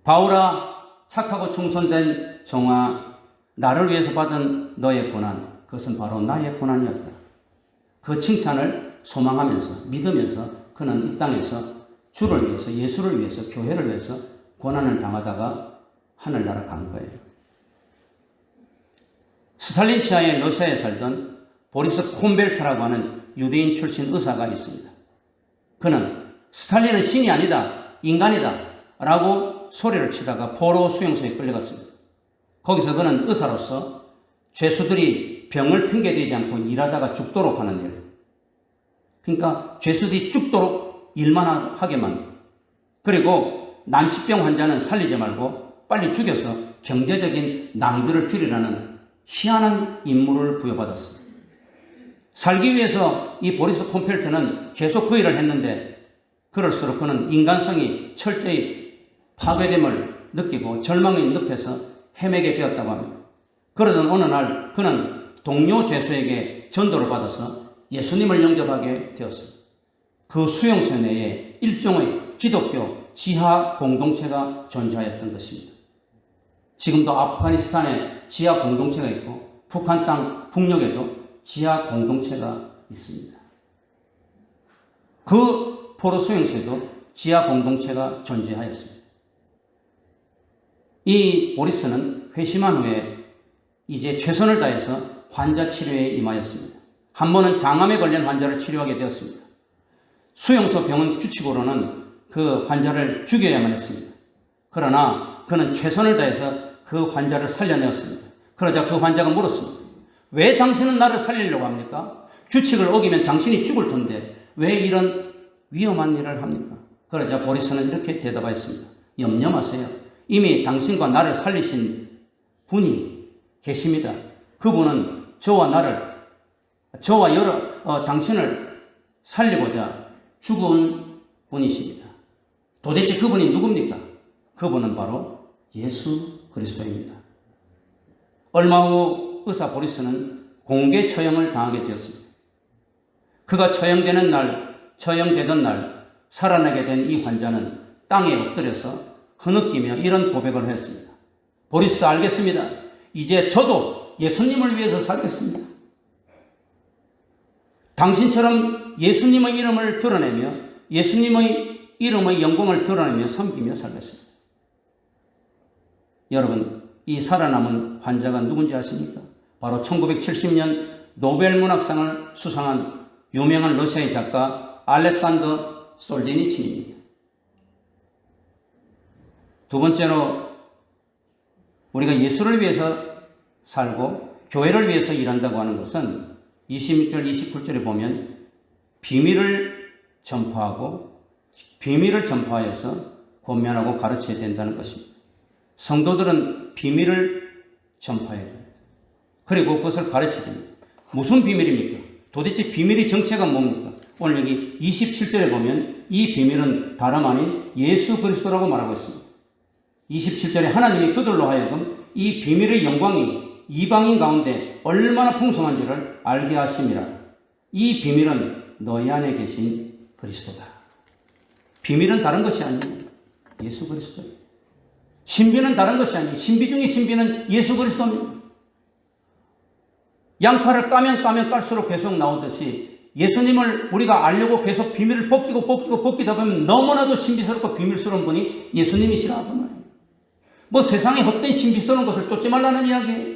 바울아 착하고 충성된 종아 나를 위해서 받은 너의 고난 그것은 바로 나의 고난이었다. 그 칭찬을 소망하면서 믿으면서 그는 이 땅에서 주를 위해서 예수를 위해서 교회를 위해서 고난을 당하다가 하늘나라 간 거예요. 스탈린 치하의 러시아에 살던 보리스 콤벨트라고 하는 유대인 출신 의사가 있습니다. 그는 스탈린은 신이 아니다, 인간이다 라고 소리를 치다가 포로 수용소에 끌려갔습니다. 거기서 그는 의사로서 죄수들이 병을 핑계대지 않고 일하다가 죽도록 하는 일. 그러니까 죄수들이 죽도록 일만 하게 만들고 그리고 난치병 환자는 살리지 말고 빨리 죽여서 경제적인 낭비를 줄이라는 희한한 임무를 부여받았습니다. 살기 위해서 이 보리스 콤펠트는 계속 그 일을 했는데 그럴수록 그는 인간성이 철저히 파괴됨을 느끼고 절망의 늪에서 헤매게 되었다고 합니다. 그러던 어느 날 그는 동료 죄수에게 전도를 받아서 예수님을 영접하게 되었습니다. 그 수용소 내에 일종의 기독교 지하 공동체가 존재하였던 것입니다. 지금도 아프가니스탄에 지하 공동체가 있고 북한 땅 북녘에도 지하 공동체가 있습니다. 그 포로 수용소에도 지하 공동체가 존재하였습니다. 이 보리스는 회심한 후에 이제 최선을 다해서 환자 치료에 임하였습니다. 한 번은 장암에 걸린 환자를 치료하게 되었습니다. 수용소 병원 규칙으로는 그 환자를 죽여야만 했습니다. 그러나 그는 최선을 다해서 그 환자를 살려내었습니다. 그러자 그 환자가 물었습니다. 왜 당신은 나를 살리려고 합니까? 규칙을 어기면 당신이 죽을 텐데 왜 이런 위험한 일을 합니까? 그러자 보리스는 이렇게 대답하였습니다. 염려 마세요. 이미 당신과 나를 살리신 분이 계십니다. 그분은 저와 당신을 살리고자 죽은 분이십니다. 도대체 그분이 누굽니까? 그분은 바로 예수 그리스도입니다. 얼마 후 의사 보리스는 공개 처형을 당하게 되었습니다. 그가 처형되던 날 살아나게 된 이 환자는 땅에 엎드려서 흐느끼며 이런 고백을 했습니다. 보리스, 알겠습니다. 이제 저도 예수님을 위해서 살겠습니다. 당신처럼 예수님의 이름을 드러내며 예수님의 이름의 영광을 드러내며 섬기며 살겠습니다. 여러분, 이 살아남은 환자가 누군지 아십니까? 바로 1970년 노벨 문학상을 수상한 유명한 러시아의 작가 알렉산더 솔제니친입니다. 두 번째로 우리가 예수를 위해서 살고 교회를 위해서 일한다고 하는 것은 26절, 29절에 보면 비밀을 전파하여서 권면하고 가르쳐야 된다는 것입니다. 성도들은 비밀을 전파해야 됩니다. 그리고 그것을 가르쳐야 됩니다. 무슨 비밀입니까? 도대체 비밀의 정체가 뭡니까? 오늘 여기 27절에 보면 이 비밀은 다름 아닌 예수 그리스도라고 말하고 있습니다. 27절에 하나님이 그들로 하여금 이 비밀의 영광이 이방인 가운데 얼마나 풍성한지를 알게 하심이라. 이 비밀은 너희 안에 계신 그리스도다. 비밀은 다른 것이 아니에요. 예수 그리스도예요. 신비는 다른 것이 아니에요. 신비 중에 신비는 예수 그리스도입니다. 양파를 까면 깔수록 계속 나오듯이 예수님을 우리가 알려고 계속 비밀을 벗기다 보면 너무나도 신비스럽고 비밀스러운 분이 예수님이시라 그 말이에요. 뭐 세상에 헛된 신비스러운 것을 쫓지 말라는 이야기예요.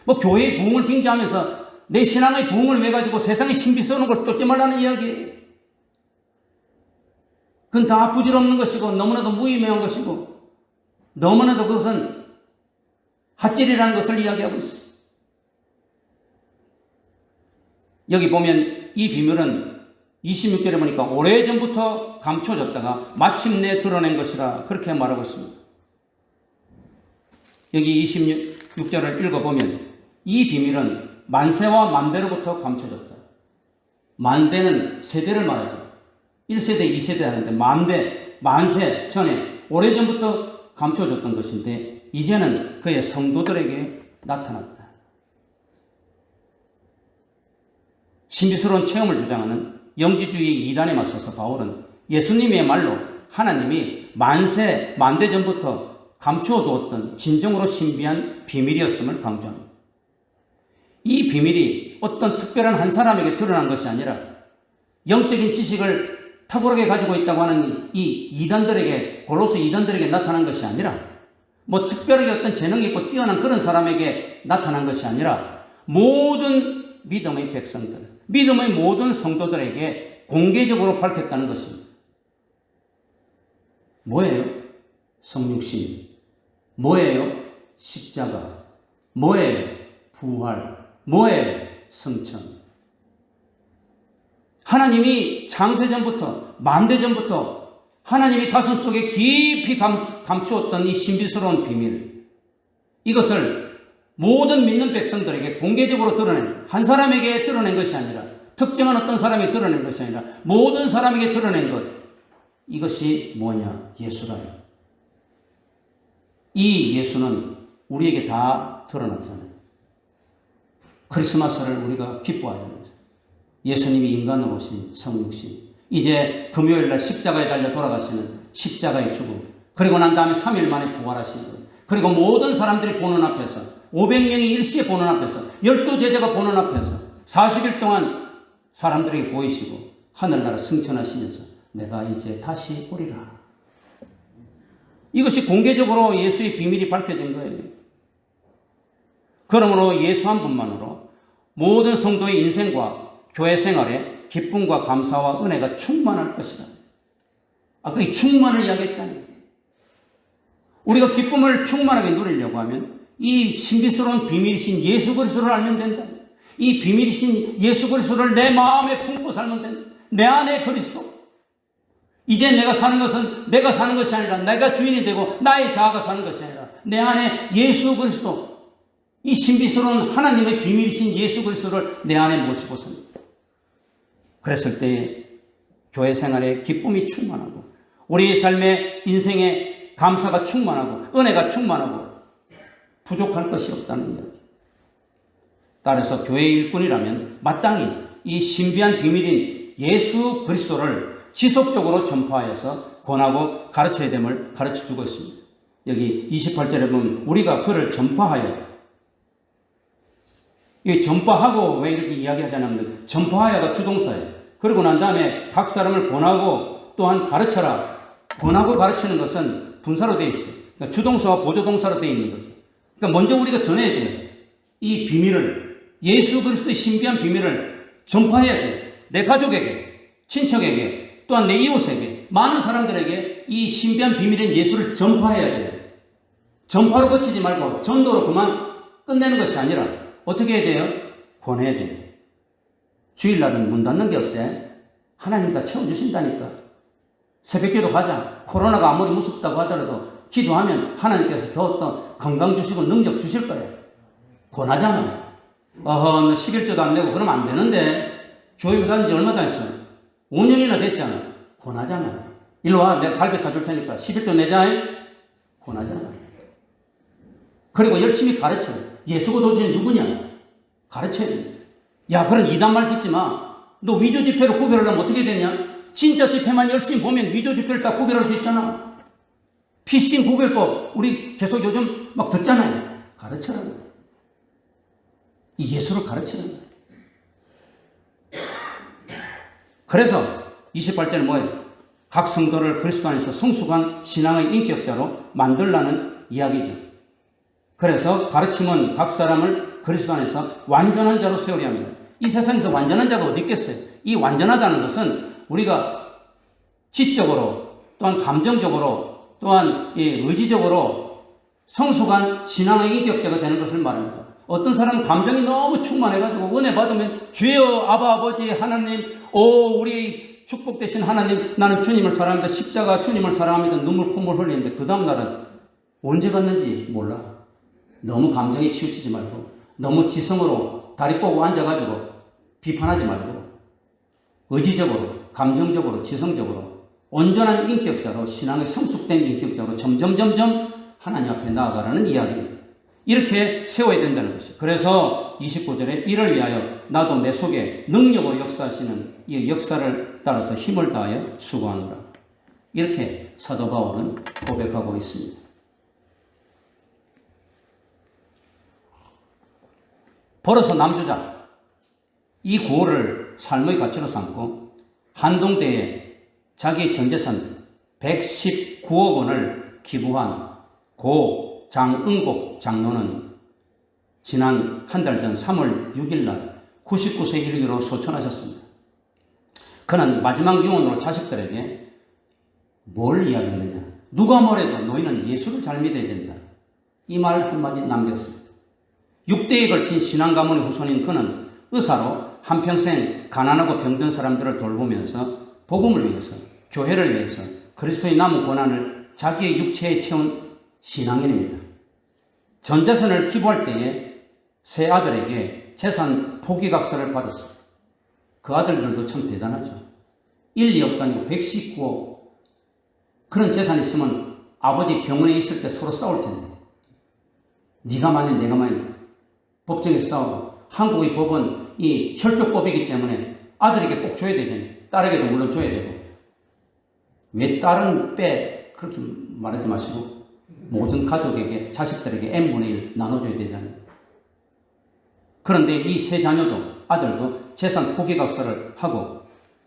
뭐 교회의 부흥을 빙자하면서 내 신앙의 부흥을 왜 가지고 세상의 신비스러운 걸 쫓지 말라는 이야기예요. 그건 다 부질없는 것이고 너무나도 무의미한 것이고 너무나도 그것은 핫질이라는 것을 이야기하고 있어요. 여기 보면 이 비밀은 26절에 보니까 오래전부터 감춰졌다가 마침내 드러낸 것이라 그렇게 말하고 있습니다. 여기 26절을 읽어보면 이 비밀은 만세와 만대로부터 감춰졌다. 만대는 세대를 말하죠. 1세대, 2세대 하는데 만세 전에 오래전부터 감춰졌던 것인데 이제는 그의 성도들에게 나타났다. 신비스러운 체험을 주장하는 영지주의 이단에 맞서서 바울은 예수님의 말로 하나님이 만대 전부터 감추어 두었던 진정으로 신비한 비밀이었음을 강조합니다. 이 비밀이 어떤 특별한 한 사람에게 드러난 것이 아니라 영적인 지식을 탁월하게 가지고 있다고 하는 이 이단들에게, 골로새 이단들에게 나타난 것이 아니라 뭐 특별하게 어떤 재능이 있고 뛰어난 그런 사람에게 나타난 것이 아니라 모든 믿음의 백성들, 믿음의 모든 성도들에게 공개적으로 밝혔다는 것입니다. 뭐예요? 성육신. 뭐예요? 십자가. 뭐예요? 부활. 뭐예요? 성천. 하나님이 창세전부터 만대전부터 하나님이 가슴속에 깊이 감추었던 이 신비스러운 비밀, 이것을 모든 믿는 백성들에게 공개적으로 드러낸, 한 사람에게 드러낸 것이 아니라 특정한 어떤 사람에게 드러낸 것이 아니라 모든 사람에게 드러낸 것, 이것이 뭐냐? 예수라요. 이 예수는 우리에게 다 드러났잖아요. 크리스마스를 우리가 기뻐하잖아요. 예수님이 인간으로 오신 성육신, 이제 금요일날 십자가에 달려 돌아가시는 십자가의 죽음, 그리고 난 다음에 3일 만에 부활하신 것, 그리고 모든 사람들이 보는 앞에서 500명이 일시에 보는 앞에서 12제자가 보는 앞에서 40일 동안 사람들에게 보이시고 하늘나라 승천하시면서 내가 이제 다시 오리라. 이것이 공개적으로 예수의 비밀이 밝혀진 거예요. 그러므로 예수 한 분만으로 모든 성도의 인생과 교회 생활에 기쁨과 감사와 은혜가 충만할 것이다. 아까 이 충만을 이야기했잖아요. 우리가 기쁨을 충만하게 누리려고 하면 이 신비스러운 비밀이신 예수 그리스도를 알면 된다. 이 비밀이신 예수 그리스도를 내 마음에 품고 살면 된다. 내 안에 그리스도. 이제 내가 사는 것은 내가 사는 것이 아니라 내가 주인이 되고 나의 자아가 사는 것이 아니라 내 안에 예수 그리스도, 이 신비스러운 하나님의 비밀이신 예수 그리스도를 내 안에 모시고 삽니다. 그랬을 때 교회 생활에 기쁨이 충만하고 우리의 삶의 인생에 감사가 충만하고 은혜가 충만하고 부족할 것이 없다는 이야기. 따라서 교회의 일꾼이라면 마땅히 이 신비한 비밀인 예수 그리스도를 지속적으로 전파하여서 권하고 가르쳐야 됨을 가르쳐주고 있습니다. 여기 28절에 보면 우리가 그를 전파하여, 이 전파하고 왜 이렇게 이야기하자면 전파하여가 주동사예요. 그러고 난 다음에 각 사람을 권하고 또한 가르쳐라. 권하고 가르치는 것은 분사로 되어 있어요. 그러니까 주동사와 보조동사로 되어 있는 거죠. 그러니까 먼저 우리가 전해야 돼요. 이 비밀을, 예수 그리스도의 신비한 비밀을 전파해야 돼요. 내 가족에게, 친척에게, 또한 내 이웃에게, 많은 사람들에게 이 신비한 비밀인 예수를 전파해야 돼요. 전파로 그치지 말고 전도로 그만 끝내는 것이 아니라 어떻게 해야 돼요? 권해야 돼요. 주일날은 문 닫는 게 어때? 하나님 다 채워주신다니까. 새벽기도 가자. 코로나가 아무리 무섭다고 하더라도 기도하면 하나님께서 더 건강 주시고 능력 주실 거예요. 권하잖아요. 너 11조도 안 내고 그러면 안 되는데. 교회 다닌 지 얼마 됐어요? 5년이나 됐잖아. 권하잖아. 일로 와. 내가 갈비 사줄 테니까 11조 내자. 권하잖아. 그리고 열심히 가르쳐. 예수가 도대체 누구냐? 가르쳐야 돼. 야, 그런 이단말 듣지 마. 너 위조 지폐로 구별하려면 어떻게 되냐? 진짜 지폐만 열심히 보면 위조 지폐를 다 구별할 수 있잖아. 피싱 구별법 우리 계속 요즘 막 듣잖아요. 가르쳐라고. 이 예수를 가르치는 거예요. 그래서 28절은 뭐예요? 각 성도를 그리스도 안에서 성숙한 신앙의 인격자로 만들라는 이야기죠. 그래서 가르침은 각 사람을 그리스도 안에서 완전한 자로 세우려 합니다. 이 세상에서 완전한 자가 어디 있겠어요? 이 완전하다는 것은 우리가 지적으로 또한 감정적으로 또한 의지적으로 성숙한 신앙의 인격자가 되는 것을 말합니다. 어떤 사람은 감정이 너무 충만해가지고 은혜 받으면 주여 아바 아버지 하나님 우리 축복되신 하나님 나는 주님을 사랑합니다. 십자가 주님을 사랑합니다. 눈물 콧물 흘리는데 그 다음날은 언제 갔는지 몰라. 너무 감정에 치우치지 말고 너무 지성으로 다리 꼬고 앉아가지고 비판하지 말고 의지적으로 감정적으로 지성적으로 온전한 인격자로 신앙의 성숙된 인격자로 점점 하나님 앞에 나아가라는 이야기입니다. 이렇게 세워야 된다는 것이죠. 그래서 29절에 이를 위하여 나도 내 속에 능력으로 역사하시는 이 역사를 따라서 힘을 다하여 수고하노라. 이렇게 사도 바울은 고백하고 있습니다. 벌어서 남주자 이 구호를 삶의 가치로 삼고 한동대에 자기 전 재산 119억 원을 기부한 고 장응복 장로는 지난 한 달 전 3월 6일 날 99세 일기로 소천하셨습니다. 그는 마지막 유언으로 자식들에게 뭘 이야기했느냐? 누가 뭐래도 너희는 예수를 잘 믿어야 된다. 이 말 한마디 남겼습니다. 6대에 걸친 신앙 가문의 후손인 그는 의사로 한평생 가난하고 병든 사람들을 돌보면서 복음을 위해서, 교회를 위해서 그리스도의 남은 고난을 자기의 육체에 채운 신앙인입니다. 전 재산을 기부할 때에 세 아들에게 재산 포기각서를 받았습니다. 그 아들들도 참 대단하죠. 1, 2억도 아니고 119억. 그런 재산이 있으면 아버지 병원에 있을 때 서로 싸울 텐데. 네가 만약 내가 만약 법정에서 싸우고 한국의 법은 이 혈족법이기 때문에 아들에게 꼭 줘야 되잖아요. 딸에게도 물론 줘야 되고. 왜 딸은 빼? 그렇게 말하지 마시고 모든 가족에게 자식들에게 n분의 1 나눠줘야 되잖아요. 그런데 이 세 자녀도 아들도 재산 포기각서를 하고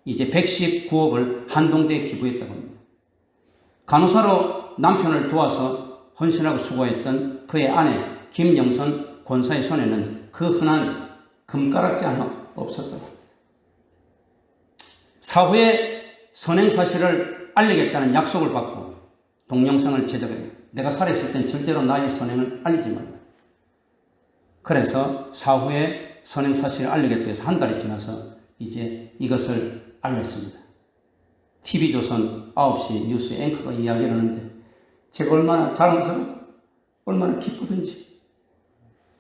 이제 119억을 한동대에 기부했다고 합니다. 간호사로 남편을 도와서 헌신하고 수고했던 그의 아내 김영선 권사의 손에는 그 흔한 금가락지 하나 없었다고 합니다. 사후에 선행 사실을 알리겠다는 약속을 받고 동영상을 제작해요. 내가 살아있을 땐 절대로 나의 선행을 알리지 말라. 그래서 사후에 선행 사실을 알리겠다 해서 한 달이 지나서 이제 이것을 알렸습니다. TV조선 9시 뉴스 앵커가 이야기를 하는데 제가 얼마나 자랑스럽고 얼마나 기쁘든지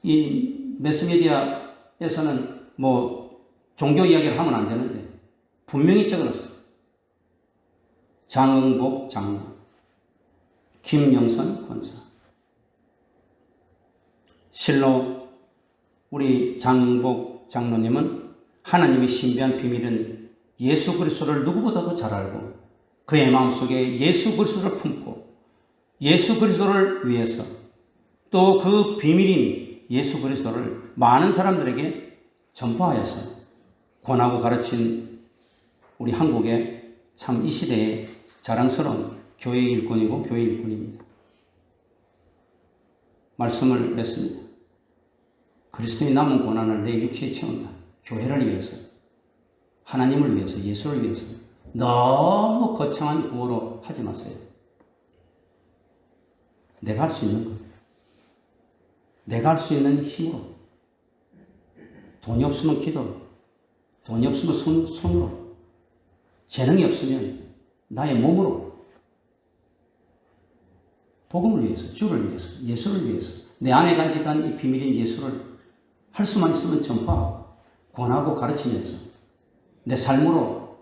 이 매스미디어에서는 뭐 종교 이야기를 하면 안 되는데 분명히 적어놨어요. 장응복 장로, 김영선 권사. 실로 우리 장응복 장로님은 하나님의 신비한 비밀은 예수 그리스도를 누구보다도 잘 알고 그의 마음속에 예수 그리스도를 품고 예수 그리스도를 위해서 또 그 비밀인 예수 그리스도를 많은 사람들에게 전파하여서 권하고 가르친 우리 한국의 참 이 시대에 자랑스러운 교회의 일꾼이고 교회의 일꾼입니다. 말씀을 맺습니다. 그리스도의 남은 고난을 내 육체에 채운다. 교회를 위해서, 하나님을 위해서, 예수를 위해서 너무 거창한 구호로 하지 마세요. 내가 할 수 있는 것, 내가 할 수 있는 힘으로, 돈이 없으면 기도로, 돈이 없으면 손으로, 재능이 없으면 나의 몸으로, 복음을 위해서, 주를 위해서, 예수를 위해서, 내 안에 간직한 이 비밀인 예수를 할 수만 있으면 전파하고 권하고 가르치면서 내 삶으로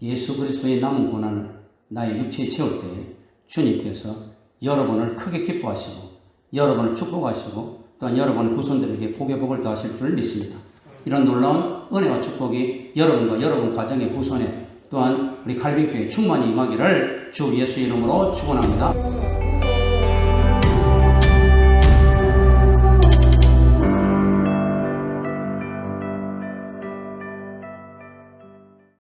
예수 그리스도의 남은 고난을 나의 육체에 채울 때에 주님께서 여러분을 크게 기뻐하시고 여러분을 축복하시고 또한 여러분의 후손들에게 복의 복을 더하실 줄 믿습니다. 이런 놀라운 은혜와 축복이 여러분과 여러분 가정의 후손에 또한 우리 칼빈교회 충만히 임하기를 주 예수 이름으로 축원합니다.